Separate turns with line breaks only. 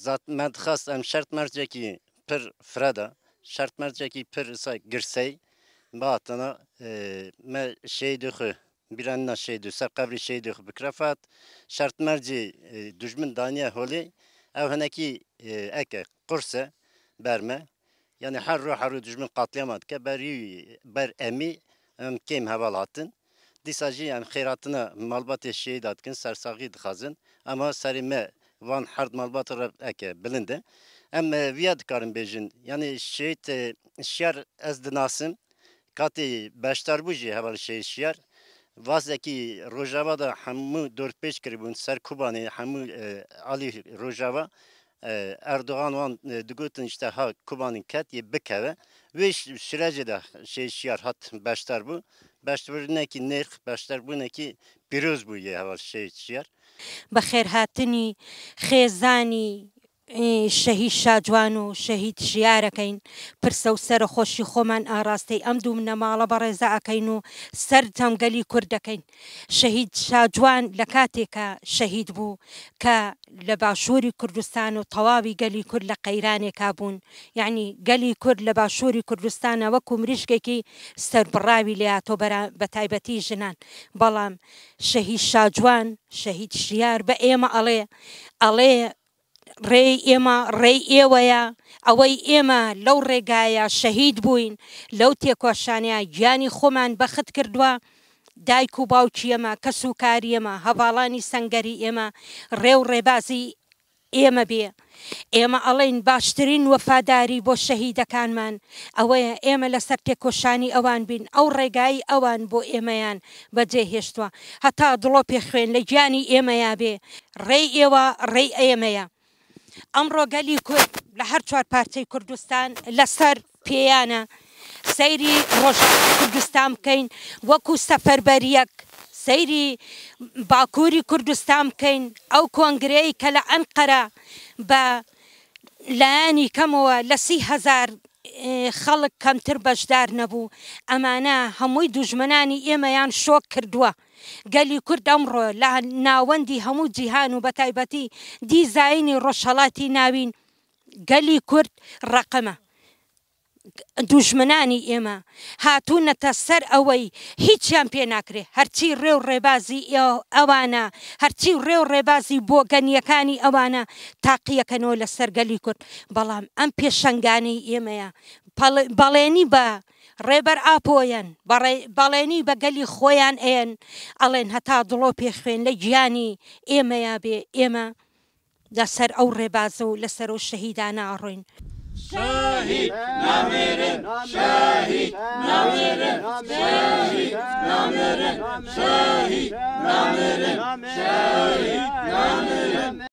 zaten me dixwast em şert mercekî pir fireda, şert mercekî pir girsey, batına me şehîdê xwe bîranîna şehîdê ser qebrê şehîdê xwe bikirefet, şert mercê dijmin daniye holê, ew hinekî eke qurs e ber me. Yani her roh dijmin qatliama dike ber emî em kêm heval hatin. Dîsa jî em xêratina malbatê şehîda dikin, sersaxî dixwazin, ama serê me van her malbata re eke bilind e. Em viya dikarin bêjin, yani şehîd şiyar ez dinasim, katê beşdarbû jî heval şehîd şiyar, vazekî Rojava da hemû dörpêç kiribûn ser Kubanê hemû alî Rojava, Erdogan wan digotin işte ha Kubanî ket yê bikeve. Vê sürecê de şehîd şiyar hat beşdarbû. Beşdarbûnekî nêrx, beşdarbûnekî pîroz bû yê heval şehîd şiyar.
بەخێر هاتنی خێزانی شەهید شاجوان و شەهید ژیارەکەین پرسە و سەرە خۆشی خۆمان ئاراستەی ئەم دوو منەماڵە بەڕێزە ئەکەین و سەر تەمگەلی کوردەکەین. شەهید شاجوان لە کاتێکە شەهید بوو کە لە باشووری کوردستان و تەواوی گەلی کورد لە قەیرانێکا بوون، یعنی گەلی کورد لە باشووری کوردستانە وەکو مریشکێکی سەربڕاوی لێهاتۆ بە تایبەتی ژنان. بەڵام شەهید شاجوان شەهید ژیار بە ئێمە ئەڵێ ڕێی ئێمە ڕێی ئێوەیە، ئەوەی ئێمە لەو ڕێگایە شەهید بووین، لەو تێکۆشانەیە گیانی خۆمان بەخت کردووە، دایک و باوکی ئێمە کەس و کاری ئێمە هەڤاڵانی سەنگەری ئێمە ڕێو ڕێبازی ئێمە بێ. ئێمە ئەڵێن باشترین وەفاداری بۆ شەهیدەکانمان ئەوەیە ئێمە لەسەر تێکۆشانی ئەوان بین، ئەو ڕێگایی ئەوان بۆ ئێمەیان بەجێهێشتووە، هەتا دڵۆ پێخوێن لە گیانی ئێمەیا بێ، ڕێی ئێوە ڕێی ئێمەیە. ئەمڕۆ گەلی کورد لە هەر چوار پارچەی کوردستان لەسەر پێیانە سەیری ڕۆژاوای کوردستان بکەین، وەکو سەفەربەریەک سەیری باکووری کوردستان بکەین، ئەو کۆنگرەیەی کە لە ئەنقەرە بە لایەنی کەمەوە لە 30,000 خەڵک کەمتر بەشدار نەبوو، ئەمانە هەمووی دوژمنانی ئێمەیان شۆک کردووە. گەلی کورد ئەمڕۆ لە ناوەندی هەموو جیهان و بەتایبەتی دیزاینی ڕۆژهەڵاتی ناوین، گەلی کورد ڕەقەمە. دوژمنانی ئێمە هاتوونەتە سەر ئەوەی هیچیان پێ ناکرێ، هەرچی ڕێو ڕێبازی ئەوانە، هەرچی ڕێو ڕێبازی بۆ گەنیەکانی ئەوانە تاقیەکەنەوە لەسەر گەلی کورد. بەڵام ئەم پێشەنگانەی ئێمەیە بەڵێنی بە ڕێبەر ئاپۆیان، بەڵێنی بە گەلی خۆیان ئێن، ئەڵێن هەتا دڵۆ پێخوێن لە گیانی ئێمەیا بێ، ئێمە لەسەر ئەو ڕێبازە و لەسەر ئەو شەهیدانە ئەڕۆین.
شهید نمیرن، شهید نمیرن، شهید نمیرن، شهید نمیرن، شهید نمیرن.